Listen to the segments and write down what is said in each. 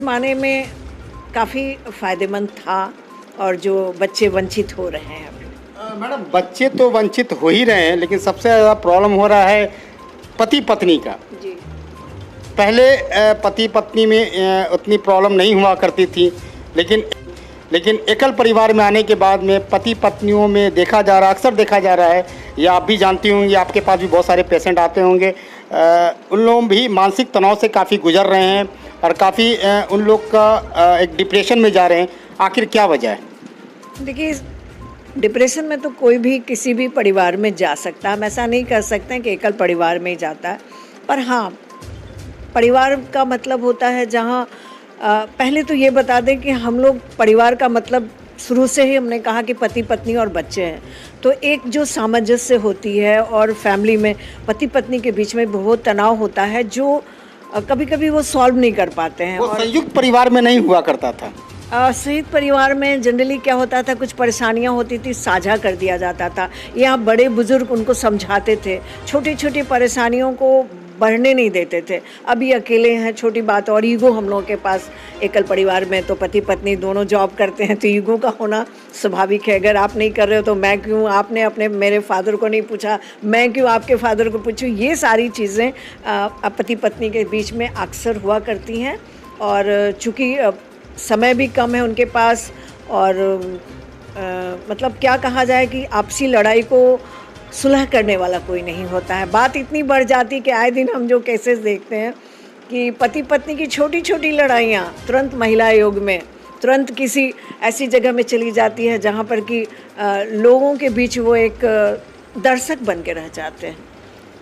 माने में काफ़ी फ़ायदेमंद था और जो बच्चे वंचित हो रहे हैं अभी। मैडम, बच्चे तो वंचित हो ही रहे हैं, लेकिन सबसे ज़्यादा प्रॉब्लम हो रहा है पति पत्नी का। जी। पहले पति पत्नी में उतनी प्रॉब्लम नहीं हुआ करती थी, लेकिन लेकिन एकल परिवार में आने के बाद में पति पत्नियों में देखा जा रहा, अक्सर देखा जा रहा है, या आप भी जानती होंगी, आपके पास भी बहुत सारे पेशेंट आते होंगे, उन लोग भी मानसिक तनाव से काफ़ी गुजर रहे हैं और काफ़ी उन लोग का एक डिप्रेशन में जा रहे हैं। आखिर क्या वजह है? देखिए, डिप्रेशन में तो कोई भी किसी भी परिवार में जा सकता है। हम ऐसा नहीं कर सकते हैं कि एकल परिवार में ही जाता है। पर हाँ, परिवार का मतलब होता है जहाँ पहले तो ये बता दें कि हम लोग परिवार का मतलब शुरू से ही हमने कहा कि पति पत्नी और बच्चे हैं। तो एक जो सामंजस्य होती है और फैमिली में पति पत्नी के बीच में बहुत तनाव होता है जो कभी-कभी वो सॉल्व नहीं कर पाते हैं। वो और संयुक्त परिवार में नहीं हुआ करता था। संयुक्त परिवार में जनरली क्या होता था, कुछ परेशानियां होती थी, साझा कर दिया जाता था या बड़े बुजुर्ग उनको समझाते थे, छोटी छोटी परेशानियों को बढ़ने नहीं देते थे। अभी अकेले हैं, छोटी बात और ईगो हम लोगों के पास एकल परिवार में तो पति पत्नी दोनों जॉब करते हैं तो ईगो का होना स्वाभाविक है। अगर आप नहीं कर रहे हो तो मैं क्यों, आपने अपने मेरे फादर को नहीं पूछा, मैं क्यों आपके फादर को पूछूं, ये सारी चीज़ें पति पत्नी के बीच में अक्सर हुआ करती हैं। और चूँकि समय भी कम है उनके पास और मतलब क्या कहा जाए कि आपसी लड़ाई को सुलह करने वाला कोई नहीं होता है। बात इतनी बढ़ जाती कि आए दिन हम जो केसेस देखते हैं कि पति पत्नी की छोटी छोटी लड़ाइयाँ तुरंत महिला आयोग में तुरंत किसी ऐसी जगह में चली जाती है जहाँ पर कि लोगों के बीच वो एक दर्शक बन के रह जाते हैं।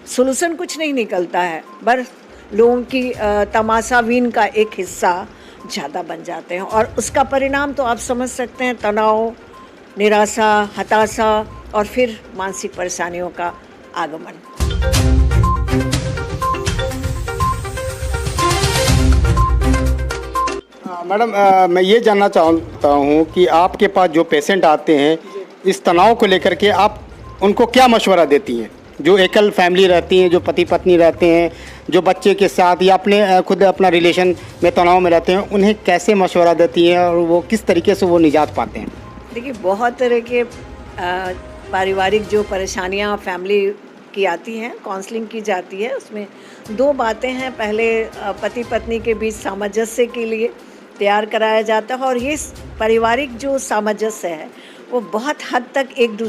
सॉल्यूशन कुछ नहीं निकलता है, बस लोगों की तमाशाबीन का एक हिस्सा ज़्यादा बन जाते हैं और उसका परिणाम तो आप समझ सकते हैं, तनाव, निराशा, हताशा और फिर मानसिक परेशानियों का आगमन। मैडम, मैं ये जानना चाहता हूँ कि आपके पास जो पेशेंट आते हैं, इस तनाव को लेकर के आप उनको क्या मशवरा देती हैं? जो एकल फैमिली रहती हैं, जो पति पत्नी रहते हैं, जो बच्चे के साथ या अपने खुद अपना रिलेशन में तनाव में रहते हैं, उन्हें कैसे मशवरा देती हैं और वो किस तरीके से वो निजात पाते हैं? देखिए, बहुत तरह के पारिवारिक जो परेशानियां फैमिली की आती हैं, काउंसलिंग की जाती है। उसमें दो बातें हैं। पहले पति पत्नी के बीच सामंजस्य के लिए तैयार कराया जाता है और ये पारिवारिक जो सामंजस्य है वो बहुत हद तक एक दूसरे